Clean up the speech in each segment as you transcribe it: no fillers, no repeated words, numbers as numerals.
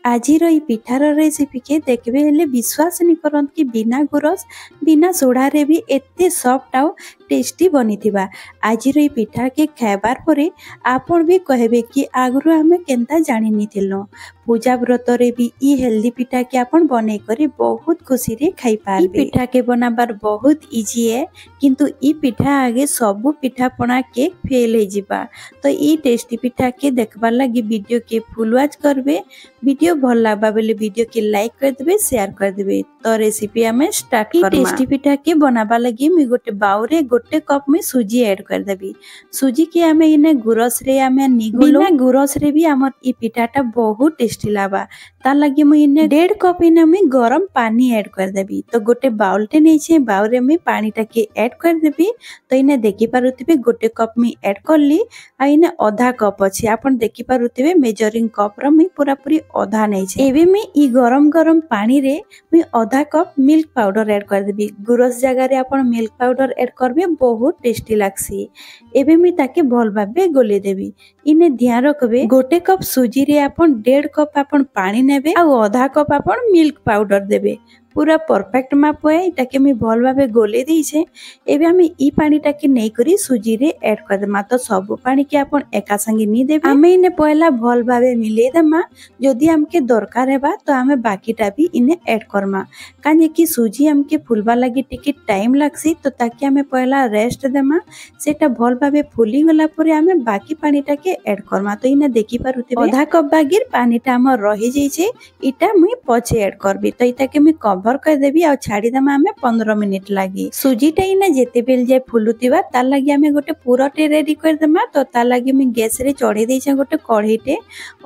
आजिर ई पिठार रेसिपी के देखबे हेले विश्वास नहीं करत कि बिना गुरस बिना सोडा रे भी एते सॉफ्ट आउ टेस्टी बनी थिबा। आजिर ई पिठा के खाइबार परे आपण भी कहबे कि आगरु हमें केनता जानि नि थिलो। पूजा व्रत रे भी ई हेल्दी पिठा के आपण बनै करी बहुत खुशी रे खाई पारबे। ई पिठा के बनाबार बहुत इजी है, किंतु ई पिठा आगे सबु पिठा पना के फेल हे जिबा। तो ई टेस्टी पिठा के देखबार लगी वीडियो के फुल वॉच करबे। वीडियो भल लागबा बेले वीडियो के लाइक कर देबे, शेयर कर देबे। तो रेसिपी हमें स्टार्ट करमा। टेस्टी पिठा के बनाबा लगी मी गोटे बाउरे गोटे कप में सूजी ऐड कर देबी। सूजी के हमें इने गुरस रे हमें निगुलो, बिना गुरस रे भी हमर ई पिठाटा बहुत टेस्टी लाबा। ता लगी मैं इने 1.5 कप इने मैं गरम पानी ऐड कर देबी। तो गोटे बाउल टे नै छे, बाउरे में पानी टा के ऐड कर देबी। तो इने देखि पारुथिबे गोटे कप में ऐड करली आ इने आधा कप अछि। आपण देखि पारुथिबे मेजरिंग कप रो मैं पूरा पूरी आधा नै छे। एबे मैं ई गरम गरम पानी रे मैं आधा कप मिल्क पाउडर ऐड कर देबी। गुरस जगह रे आपण मिल्क पाउडर ऐड करबे बहुत टेस्टी लागसी। एबे मैं ताके भल भाबे गोले देबी। इने ध्यान रखबे गोटे कप सूजी रे आपण 1.5 कप आपण पानी नेबे आ आधा कप आपण मिल्क पाउडर देबे। पूरा परफेक्ट माप है। इटाके मैं भल भाबे गोले दी छे। एबे हमें ई पानी टाके नै करी सूजी रे ऐड कर देमा। तो सब पानी के आपण एका संगे नी देबे। हमें इने पहला भल भाबे मिले देमा। जदि हमके दरकार हेबा तो हमें बाकीटा भी इने ऐड करमा। काजे कि सूजी हमके फुलबा लगी टिके टाइम लागसी। तो ताकि हमें पहला रेस्ट देमा। सेटा भल भाबे फुली गला परे हमें बाकी पानी टाके ऐड करमा। तो इने देखि पारुथिबे आधा कप बागिर पानीटा हमर रहि जाई छे। इटा मुई पछे ऐड करबी। तो इटाके मैं कवर कर देबी आ छाड़ी देमा हमें 15 मिनिट लागी। सूजीटा इने जेते बेल जाय फुलुतिबा तार लागी हमें गोटे पुरटे रेडी कर देमा। तो तार लागी मैं गैस रे चढ़े देई छे गोटे कढ़ईटे।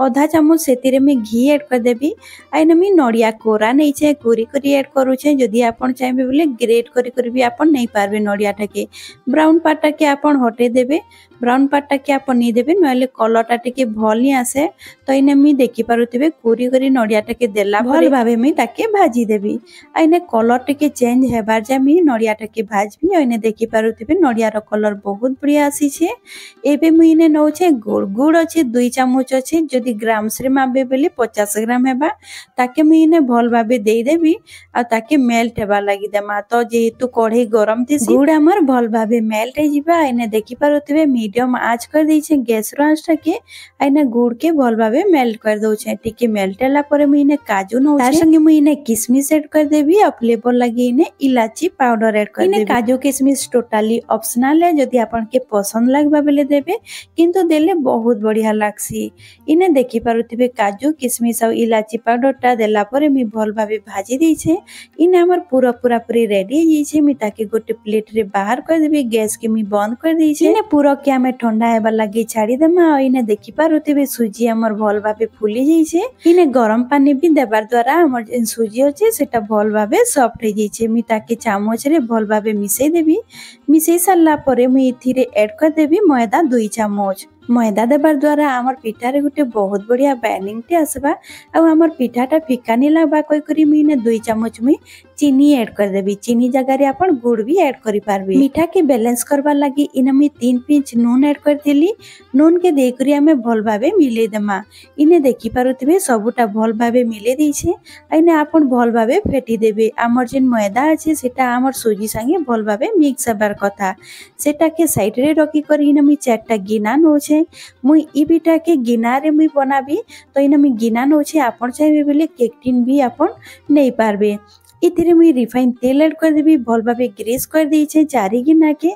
आधा चामच सेतिरे मैं घी ऐड कर देबी। आइने मैं नडिया कोरा नै छे, कोरी कोरी ऐड करू छे। जदि आपण चाहेबे बोले ग्रेट करी करी भी आपण नै पारबे नडियाटा के। ब्राउन पार्टटा के आपण हटे देबे। ब्राउन पार्टटा के आपण नै देबे, नले कलरटा टिके भल नि आसे। तो इने मैं देखि पारुथिबे कोरी कोरी नडियाटा के देला भल भाबे मैं ताके भाजी देबी। आइने कलर टिके चेंज हेबार जा मैं नडियाटा के भाजबी। आइने देखि पारुथिबे नडियार कलर बहुत बढ़िया आसी छे। एबे मैं इने नौ छे गुड़। गुड़ अछि 2 चामच अछि। जदि ग्राम्स रे मापबे बेले 50 ग्राम हेबा। ताके मैं इने भल भाबे देई देबी आ ताके मेल्ट हेबा लागि देमा। तो जेहेतु कढ़ई गरम थिसी गुड़ हमर भल भाबे मेल्ट हे जिबा। आइने देखि पारुथिबे मीडियम आंच कर दै छे गैस रो आंच टाके। आइने गुड़ के भल भाबे मेल्ट कर दउ छे। टिके मेल्ट होला परे मैं इने काजू नौ तार संगे मैं इने किशमिश ऐड कर देबी। आ फ्लेवर लागि इने इलायची पाउडर ऐड कर देबी। इने काजू किशमिश टोटली ऑप्शनल है। जदि आपण के पसंद लागबा बेले देबे, किंतु देले बहुत बढ़िया लागसी। इने देखि पारुथिबे काजू किशमिश आ इलायची पाउडर टा देला परे मैं भल भाबे भाजी दै छे। इने हमर पूरा पूरी रेडी हे छै। मैं ताके गोटे प्लेट रे बाहर कर देबी। गैस के मैं बंद कर दै छे। इने पूरा के हमें ठंडा हेबा लागि छाड़ी देमा। आ इने देखि पारुथिबे सूजी हमर भल भाबे फुली जाई छे। इने गरम पानी भी देबार द्वारा हमर जेन सूजी होचे सेटा भल भाबे सॉफ्ट हे जाई छे। मैं ताके चामच रे भल भाबे मिसै देबी। मिसै सारला परे मैं इथिरे ऐड कर देबी मैदा 2 चामच। मैदा देबार द्वारा हमर पिठारे गोटे बहुत बढ़िया बाइंडिंग टे आसबा। आ हमर पिठाटा फिका नि लागबा कहि करी मैं इने 2 चामच में चीनी ऐड कर देबी। चीनी जगह रे आपण गुड़ भी ऐड करि पारबी। मीठा के बैलेंस करबा लागि इने मैं 3 पिंच नून ऐड कर देली। नून के दे करी हमें भल भाबे मिले देमा। इने देखि पारुथिबे सबुटा भल भाबे मिले दै छे। इने आपण भल भाबे फेटी देबे। हमर जेन मैदा अछि सेटा हमर सूजी संगे भल भाबे मिक्स हेबार कथा। सेटा के साइड रे रखि करी इने मैं 4टा गिना नो छे। मुई ई पिठा के गिना रे मुई बनाबी। तो इने मैं गिना नो छे। आपण चाहेबे बेले केक टिन भी आपण नै पारबे। इथिरे मुई रिफाइन तेल ऐड कर देबी। भल भाबे ग्रीस कर दै छे 4 गिना के।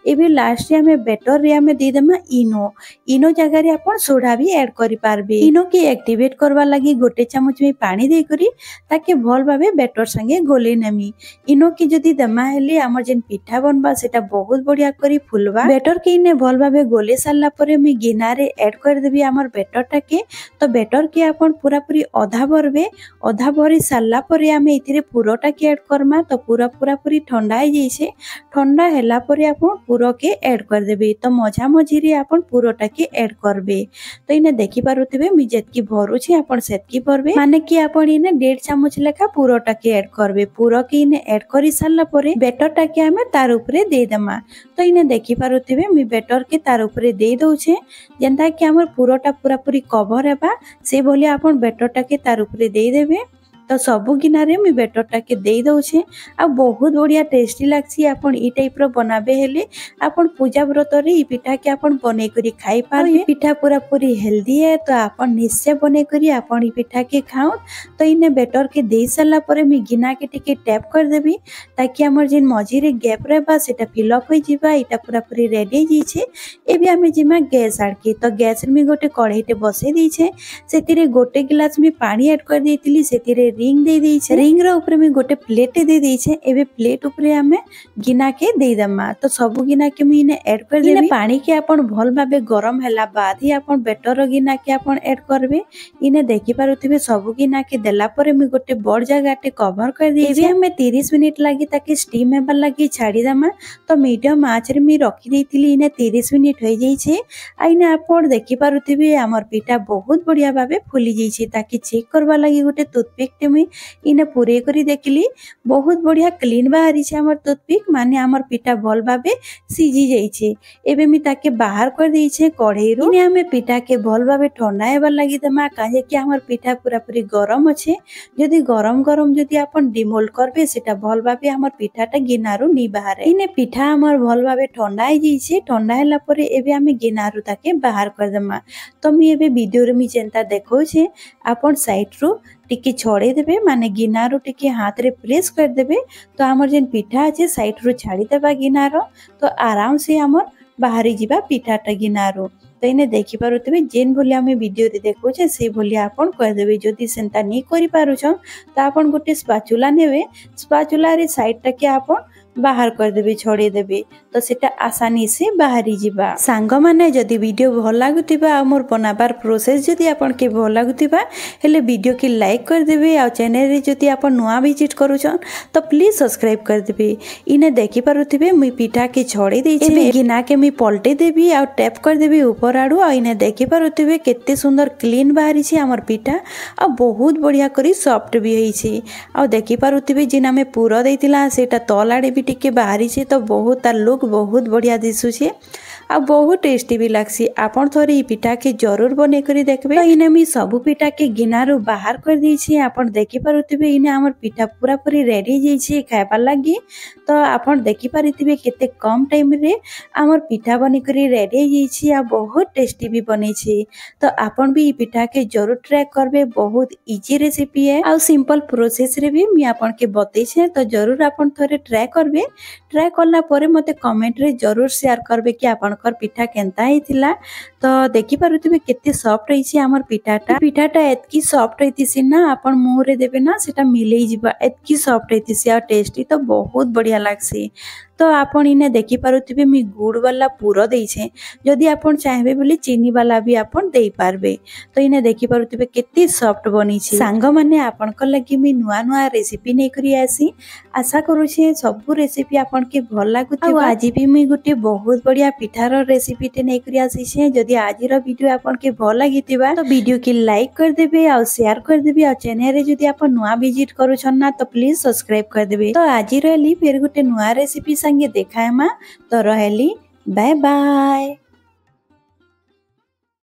एबे लास्ट रे हमें बैटर रे हमें दे देमा इनो। इनो जगह रे आपण सोडा भी ऐड करि पारबे। इनो के एक्टिवेट करबा लागि गोटे चामच में पानी दे करी ताके भल भाबे बैटर संगे गोले नेमी। इनो के जदि देमा हेले हमर जेन पिठा बनबा सेटा बहुत बढ़िया करी फुलबा। बैटर के इने भल भाबे गोले सारला परे मैं गिना रे ऐड कर देबी हमर बैटर टाके। तो बैटर के आपण पूरा पूरी आधा भरबे। आधा भरी सारला परे हमें इथिरे पूरा पुरटा के ऐड करमा तो पूरा पूरा पूरी ठंडा हो जाइए। ठंडा हैला परे आपण पुरो के ऐड कर देबे। तो मझा मझी रे आपण पुरोटा के ऐड करबे। तो इने देखि पारुथिबे मी जेतकी भरू छी आपण सेतकी भरबे, माने कि आपण इने 1.5 चामच लेखा पुरोटा के ऐड करबे। पुरो के इने ऐड करि सारला परे बेटरटा के हमें तार ऊपर दे देमा। तो इने देखि पारुथिबे मी बेटर के तार ऊपर दे दउछे जेंता कि हमर पुरोटा पूरा पूरी कवर हेबा से बोली आपण बेटरटा के तार ऊपर दे देबे। तो सबु गिनारे मी बेटरटा के दे दउछे आ बहुत बढ़िया टेस्टी लागसी। आपण ई टाइप रो बनाबे हेले आपण पूजा व्रत रे ई पिठा के आपण बनै करी खाई पारबे। ई पिठा पूरा पूरी हेल्दी है तो आपण निश्चय बनै करी आपण ई पिठा के खाओ। तो इने बेटर के दे साला परे मी गिना के टिके टैप कर देबी ताकि हमर जिन मझी रे गैप रहबा सेटा फिल अप होई जिबा। इटा पूरा पूरी रेडी जी छे। एबे हमें जिमा गैस आड़के तो गैस रे मी गोटे कढ़ाईटे बसे दी छे। सेतिरे गोटे गिलास मी पानी ऐड कर देतिली। सेतिरे रिंग दे दी छे। रिंग रो ऊपर में गोटे प्लेट दे दी छे। एबे प्लेट ऊपर हमें गिना के दे दमा। तो सब गिना के मी इने ऐड कर देबी। पानी के आपण भल भाबे गरम हैला बाद ही आपण बेटर गिना के आपण ऐड करबे। इने देखि पारुथिबे सब गिना के देला परे मी गोटे बड़ जगाटे कवर कर दी। एबे हमें 30 मिनिट लागी ताकि स्टीम हेबा लागी छाड़ी दमा। तो मीडियम आंच रे मी रखी देतिली। इने 30 मिनिट होई जाई छे। आ इने आपण देखि पारुथिबे हमर पिठा बहुत बढ़िया भाबे फुली जाई छे। ताकि चेक करबा लागी गोटे टूथपिक टे मी इने पूरे करी देखली बहुत बढ़िया क्लीन बाहरी छे। हमर टूथपिक माने हमर पिठा भल भाबे सीझी जाई छे। एबे मी ताके बाहर कर देई छे कढ़ाई रो। इने हमें पिठा के भल भाबे ठंडा हेबा लागी दमा काहे कि हमर पिठा पूरा पूरी गरम अछि। जदि गरम गरम जदि आपण डिमोल्ड करबे सेटा भल भाबे हमर पिठाटा गिनारू नी बाहर। इने पिठा हमर भल भाबे ठंडा हो जाई छे। ठंडा हैला परे एबे हमें गिनारू ताके बाहर कर दमा। तो मी एबे वीडियो रे मी जेंता देखौ छे आपण साइड रो टिके छोड़े देबे माने गिनारो टिके हाथ रे प्रेस कर देबे। तो हमर जेन पिठा আছে साइड रो छाड़ी देबा गिनारो तो आराम से हमर बाहरी जीवा पिठाटा गिनारो। तो इने देखि पारुथिबे जेन भली हमें वीडियो रे देखौ छे से भली आपण कर देबे। जदि सेंता नी करि पारु छ तो आपण गोटे स्पाचुला नेबे। स्पाचुला रे साइड टा के आपण बाहर कर देबे छोड़ी देबे। तो सेटा आसानी से बाहरी जीवा। सांग माने जदि वीडियो भल लागुतिबा आ मोर बनाबार प्रोसेस जदि आपण के भल लागुतिबा हेले वीडियो के लाइक कर देबे। आ चैनल रे जदि आपण नुआ विजिट करू छ तो प्लीज सब्सक्राइब कर देबे। इने देखि पारुथिबे मी पिठा के छोड़ी देई छे। गिना के मी पलटे देबी आ टैप कर देबी ऊपर आडू। आ इने देखि पारुथिबे केते सुंदर क्लीन बाहरी छे हमर पिठा आ बहुत बढ़िया करी सॉफ्ट भी होई छे। आ देखि पारुथिबे जिना में पूरा देतिला सेटा तलाडे टिके बाहरी छे। तो बहुत तार लुक बहुत बढ़िया दिसु छे आ बहुत टेस्टी भी लागसी। आपण थोड़ी ई पिठा के जरूर बने करी देखबे। तो इने मी सब पिठा के गिनारू बाहर कर दी छे। आपण देखि पारुथिबे इने हमर पिठा पूरा पूरी रेडी जाई छे खाइबा लागी। तो आपण देखि पारिथिबे केते कम टाइम रे हमर पिठा बने करी रेडी जाई छे आ बहुत टेस्टी भी बने छे। तो आपण भी ई पिठा के जरूर ट्राई करबे। बहुत इजी रेसिपी है आ सिंपल प्रोसेस रे भी मी आपण के बतै छे। तो जरूर आपण थोड़े ट्राई करबे। ट्राई करला परे मते कमेंट रे जरूर शेयर करबे कि आपनकर पिठा केनता हिथिला। तो देखि पारुथिबे केते सॉफ्ट रही छे हमर पिठाटा। पिठाटा एतकी सॉफ्ट रहितिसी ना आपण मुंह रे देबे ना सेटा मिलेई जिबा। एतकी सॉफ्ट रहितिसी आ टेस्टी तो बहुत बढ़िया लागसी। तो आपण इने देखि पारुथिबे मी गुड़ वाला पूरा देई छे। जदि आपण चाहबे बोली चीनी वाला भी आपण देई पारबे। तो इने देखि पारुथिबे केते सॉफ्ट बनी छे। सांग माने आपनकर लागि मी नुआ नुआ रेसिपी नै करी आसी। आशा करू छे सब रेसिपी आपण के भल लागुथिबा। आज भी मी गुटे बहुत बढ़िया पिठार रेसिपी टे नै करी आसी छे। जदि आज रो वीडियो आपण के भल लागिथिबा तो वीडियो के लाइक कर देबे आ शेयर कर देबे। आ चैनल रे जदि आपण नुआ विजिट करू छन ना तो प्लीज सब्सक्राइब कर देबे। तो आज रहली फिर गुटे नुआ रेसिपी संगे देखायमा। तो रहली बाय बाय।